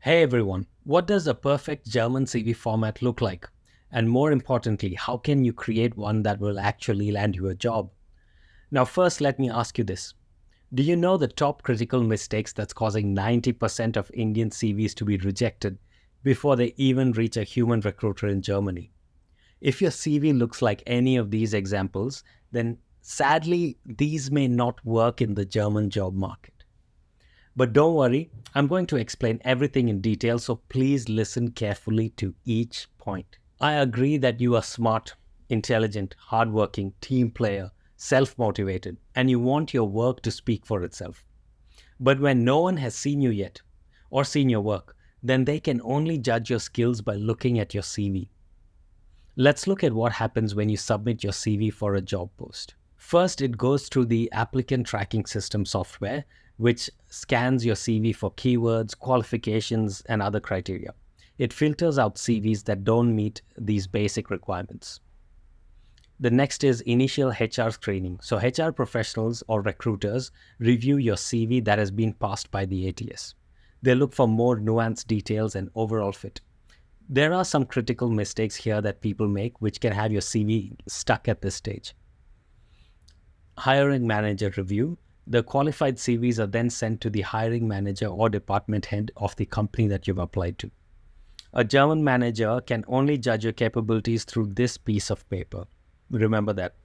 Hey everyone, what does a perfect German CV format look like? And more importantly, how can you create one that will actually land you a job? Now, first, let me ask you this. Do you know the top critical mistakes that's causing 90% of Indian CVs to be rejected before they even reach a human recruiter in Germany? If your CV looks like any of these examples, then sadly, these may not work in the German job market. But don't worry, I'm going to explain everything in detail, so please listen carefully to each point. I agree that you are smart, intelligent, hardworking, team player, self motivated, and you want your work to speak for itself. But when no one has seen you yet or seen your work, then they can only judge your skills by looking at your CV. Let's look at what happens when you submit your CV for a job post. First, it goes through the applicant tracking system software, which scans your CV for keywords, qualifications, and other criteria. It filters out CVs that don't meet these basic requirements. The next is initial HR screening. So HR professionals or recruiters review your CV that has been passed by the ATS. They look for more nuanced details and overall fit. There are some critical mistakes here that people make which can have your CV stuck at this stage. Hiring manager review. The qualified CVs are then sent to the hiring manager or department head of the company that you've applied to. A German manager can only judge your capabilities through this piece of paper. Remember that.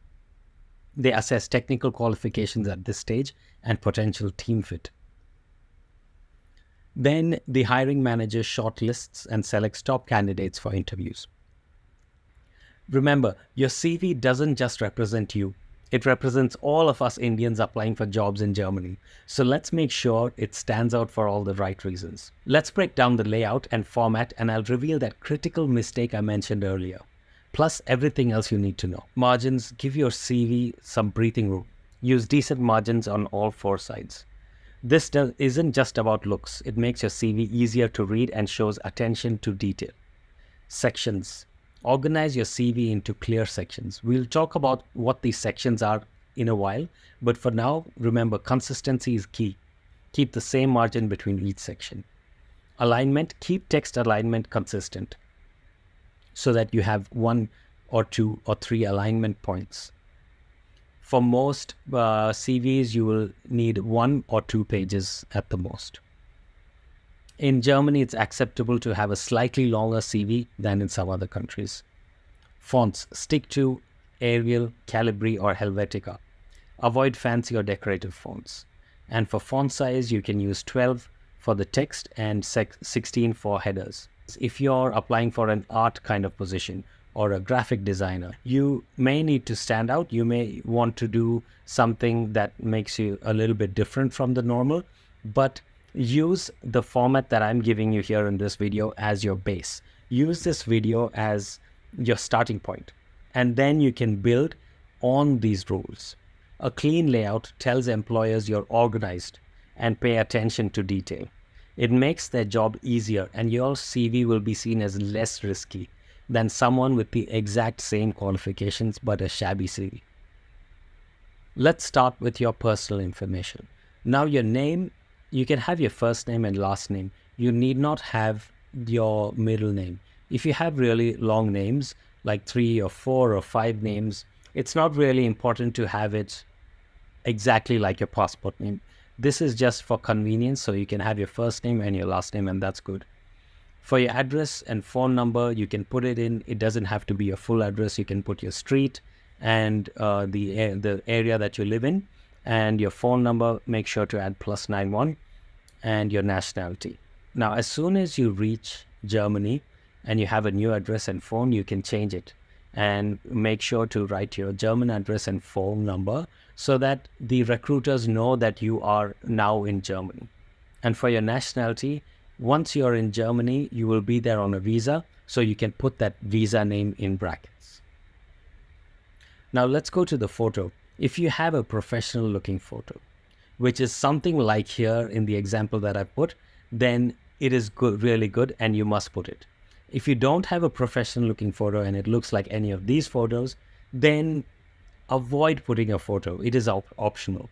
They assess technical qualifications at this stage and potential team fit. Then the hiring manager shortlists and selects top candidates for interviews. Remember, your CV doesn't just represent you. It represents all of us Indians applying for jobs in Germany. So let's make sure it stands out for all the right reasons. Let's break down the layout and format, and I'll reveal that critical mistake I mentioned earlier, plus everything else you need to know. Margins. Give your CV some breathing room. Use decent margins on all four sides. This isn't just about looks. It makes your CV easier to read and shows attention to detail. Sections. Organize your CV into clear sections. We'll talk about what these sections are in a while, but for now, remember, consistency is key. Keep the same margin between each section. Alignment. Keep text alignment consistent so that you have one or two or three alignment points. For most CVs, you will need 1 or 2 pages at the most. In Germany, it's acceptable to have a slightly longer CV than in some other countries. Fonts. Stick to Arial, Calibri, or Helvetica. Avoid fancy or decorative fonts. And for font size, you can use 12 for the text and 16 for headers. If you're applying for an art kind of position or a graphic designer, you may need to stand out. You may want to do something that makes you a little bit different from the normal, but use the format that I'm giving you here in this video as your base. Use this video as your starting point, and then you can build on these rules. A clean layout tells employers you're organized and pay attention to detail. It makes their job easier, and your CV will be seen as less risky than someone with the exact same qualifications but a shabby CV. Let's start with your personal information. Now, your name. You can have your first name and last name. You need not have your middle name. If you have really long names, like 3 or 4 or 5 names, it's not really important to have it exactly like your passport name. This is just for convenience, so you can have your first name and your last name, and that's good. For your address and phone number, you can put it in. It doesn't have to be your full address. You can put your street and the area that you live in. And your phone number, make sure to add +91, and your nationality. Now, as soon as you reach Germany and you have a new address and phone, you can change it and make sure to write your German address and phone number so that the recruiters know that you are now in Germany. And for your nationality, once you're in Germany, you will be there on a visa, so you can put that visa name in brackets. Now, let's go to the photo. If you have a professional looking photo, which is something like here in the example that I put, then it is good, really good, and you must put it. If you don't have a professional looking photo and it looks like any of these photos, then avoid putting a photo. It is optional.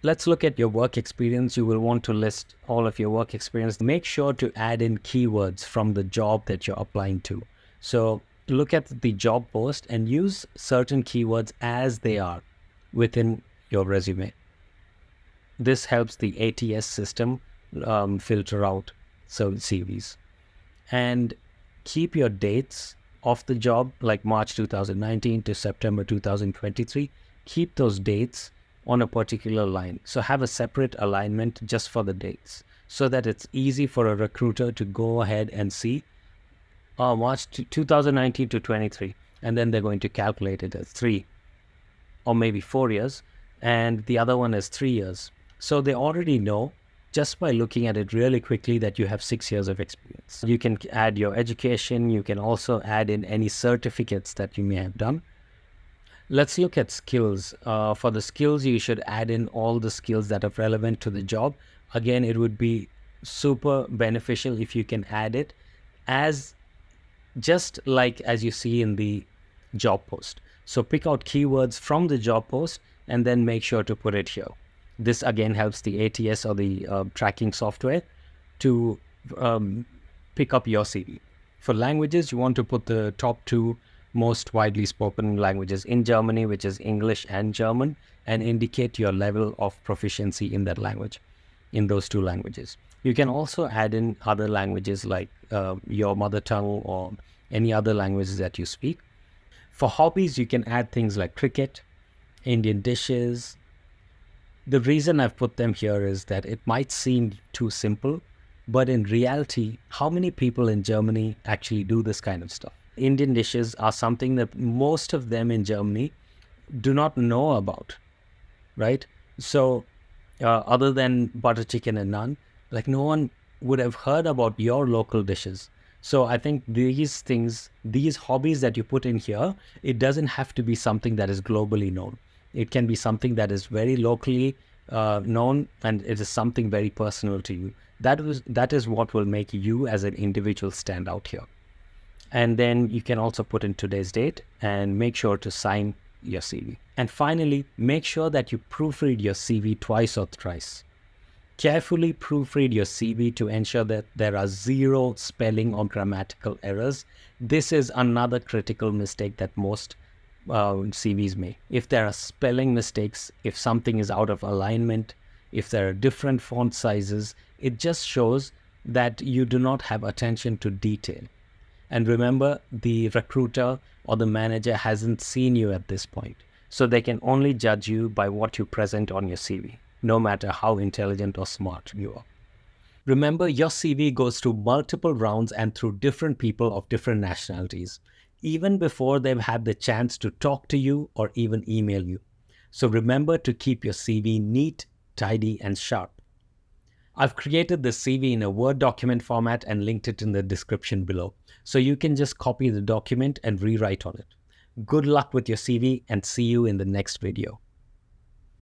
Let's look at your work experience. You will want to list all of your work experience. Make sure to add in keywords from the job that you're applying to. So look at the job post and use certain keywords as they are within your resume. This helps the ATS system filter out certain CVs. And keep your dates of the job, like March 2019 to September 2023. Keep those dates on a particular line. So have a separate alignment just for the dates so that it's easy for a recruiter to go ahead and see March 2019 to 23. And then they're going to calculate it as 3 or maybe 4 years. And the other one is 3 years. So they already know just by looking at it really quickly that you have 6 years of experience. You can add your education. You can also add in any certificates that you may have done. Let's look at skills. For the skills, you should add in all the skills that are relevant to the job. Again, it would be super beneficial if you can add it as just like as you see in the job post. So pick out keywords from the job post and then make sure to put it here. This again helps the ATS or the tracking software to pick up your CV. For languages, you want to put the top 2 most widely spoken languages in Germany, which is English and German, and indicate your level of proficiency in that language, in those 2 languages. You can also add in other languages like your mother tongue or any other languages that you speak. For hobbies, you can add things like cricket, Indian dishes. The reason I've put them here is that it might seem too simple, but in reality, how many people in Germany actually do this kind of stuff? Indian dishes are something that most of them in Germany do not know about, right? So other than butter chicken and naan, like no one would have heard about your local dishes. So I think these things, these hobbies that you put in here, it doesn't have to be something that is globally known. It can be something that is very locally known, and it is something very personal to you. That is what will make you as an individual stand out here. And then you can also put in today's date and make sure to sign your CV. And finally, make sure that you proofread your CV twice or thrice. Carefully proofread your CV to ensure that there are 0 spelling or grammatical errors. This is another critical mistake that most CVs make. If there are spelling mistakes, if something is out of alignment, if there are different font sizes, it just shows that you do not have attention to detail. And remember, the recruiter or the manager hasn't seen you at this point. So they can only judge you by what you present on your CV, no matter how intelligent or smart you are. Remember, your CV goes through multiple rounds and through different people of different nationalities, even before they've had the chance to talk to you or even email you. So remember to keep your CV neat, tidy, and sharp. I've created the CV in a Word document format and linked it in the description below. So you can just copy the document and rewrite on it. Good luck with your CV and see you in the next video.